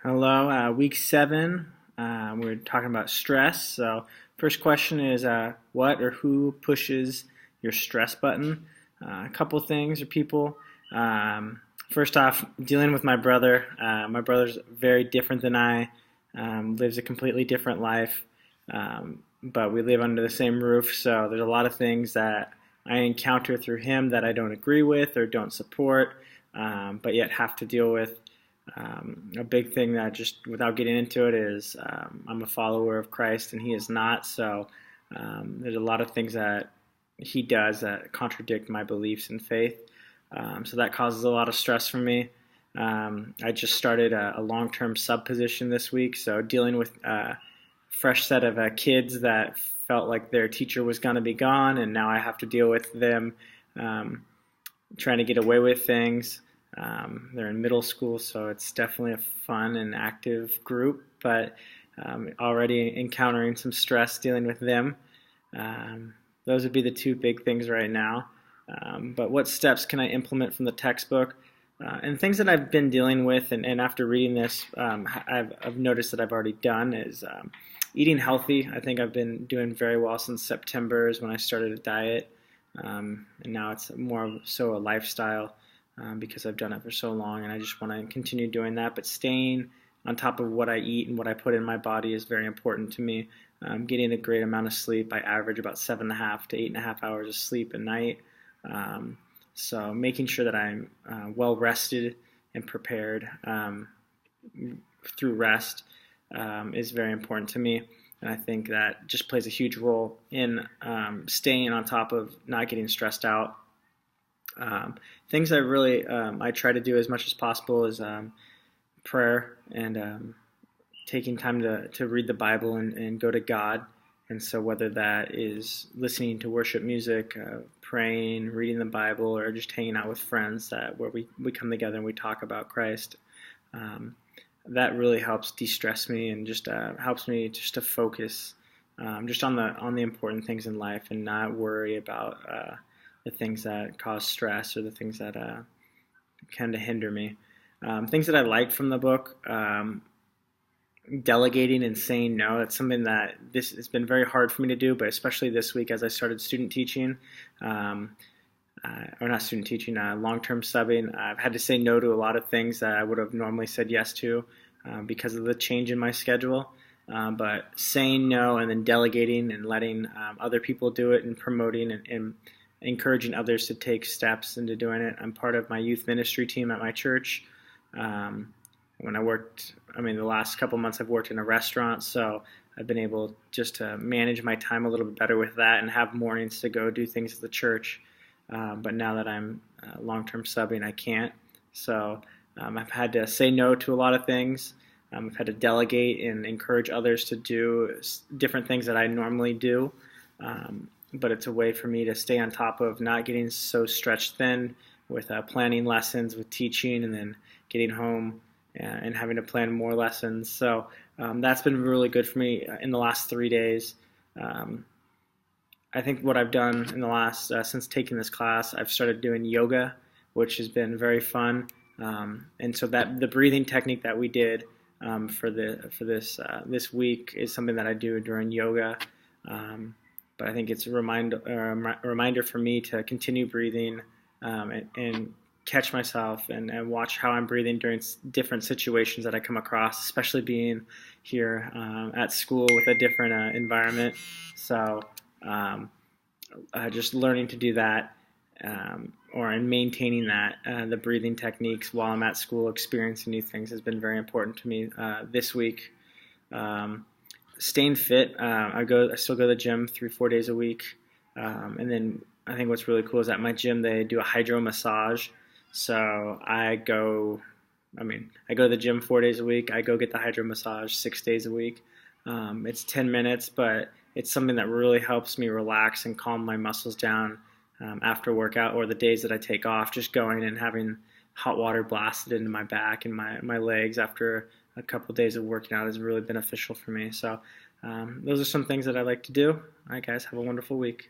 Hello, week 7. We're talking about stress. So, first question is what or who pushes your stress button? A couple things or people. First off, dealing with my brother. My brother's very different than I, lives a completely different life, but we live under the same roof. So, there's a lot of things that I encounter through him that I don't agree with or don't support, but yet have to deal with. A big thing that, just without getting into it, is I'm a follower of Christ and he is not. So there's a lot of things that he does that contradict my beliefs and faith. So that causes a lot of stress for me. I just started a long-term sub position this week, so dealing with a fresh set of kids that felt like their teacher was going to be gone, and now I have to deal with them trying to get away with things. They're in middle school, so it's definitely a fun and active group, but already encountering some stress dealing with them. Those would be the two big things right now. But what steps can I implement from the textbook? And things that I've been dealing with, and after reading this, I've noticed that I've already done, is eating healthy. I think I've been doing very well since September is when I started a diet, and now it's more so a lifestyle. Because I've done it for so long, and I just want to continue doing that. But staying on top of what I eat and what I put in my body is very important to me. Getting a great amount of sleep. I average about 7.5 to 8.5 hours of sleep a night. So making sure that I'm well rested and prepared through rest is very important to me. And I think that just plays a huge role in staying on top of not getting stressed out. Things I really I try to do as much as possible is prayer and taking time to read the Bible and go to God. And so whether that is listening to worship music, praying, reading the Bible, or just hanging out with friends where we come together and we talk about Christ, that really helps de-stress me and just helps me just to focus just on the important things in life and not worry about the things that cause stress or the things that kind of hinder me. Things that I like from the book, delegating and saying no. That's something that this has been very hard for me to do, but especially this week as I started student teaching, or not student teaching, long-term subbing. I've had to say no to a lot of things that I would have normally said yes to because of the change in my schedule. But saying no and then delegating and letting other people do it and promoting and encouraging others to take steps into doing it. I'm part of my youth ministry team at my church. When I worked, the last couple months I've worked in a restaurant, so I've been able just to manage my time a little bit better with that and have mornings to go do things at the church. But now that I'm long-term subbing, I can't. So I've had to say no to a lot of things. I've had to delegate and encourage others to do different things that I normally do. But it's a way for me to stay on top of not getting so stretched thin with planning lessons, with teaching, and then getting home and having to plan more lessons. So that's been really good for me in the last 3 days. I think what I've done in the last, since taking this class, I've started doing yoga, which has been very fun. And so that the breathing technique that we did for this week is something that I do during yoga. But I think it's a reminder for me to continue breathing and catch myself and watch how I'm breathing during different situations that I come across, especially being here at school with a different environment. So just learning to do that and maintaining that, the breathing techniques while I'm at school experiencing new things has been very important to me this week. Staying fit, I still go to the gym 3-4 days a week, and then I think what's really cool is at my gym they do a hydro massage. So I go to the gym 4 days a week. I go get the hydro massage 6 days a week. It's 10 minutes, but it's something that really helps me relax and calm my muscles down after workout, or the days that I take off. Just going and having hot water blasted into my back and my legs after a couple of days of working out is really beneficial for me. So those are some things that I like to do. All right, guys, have a wonderful week.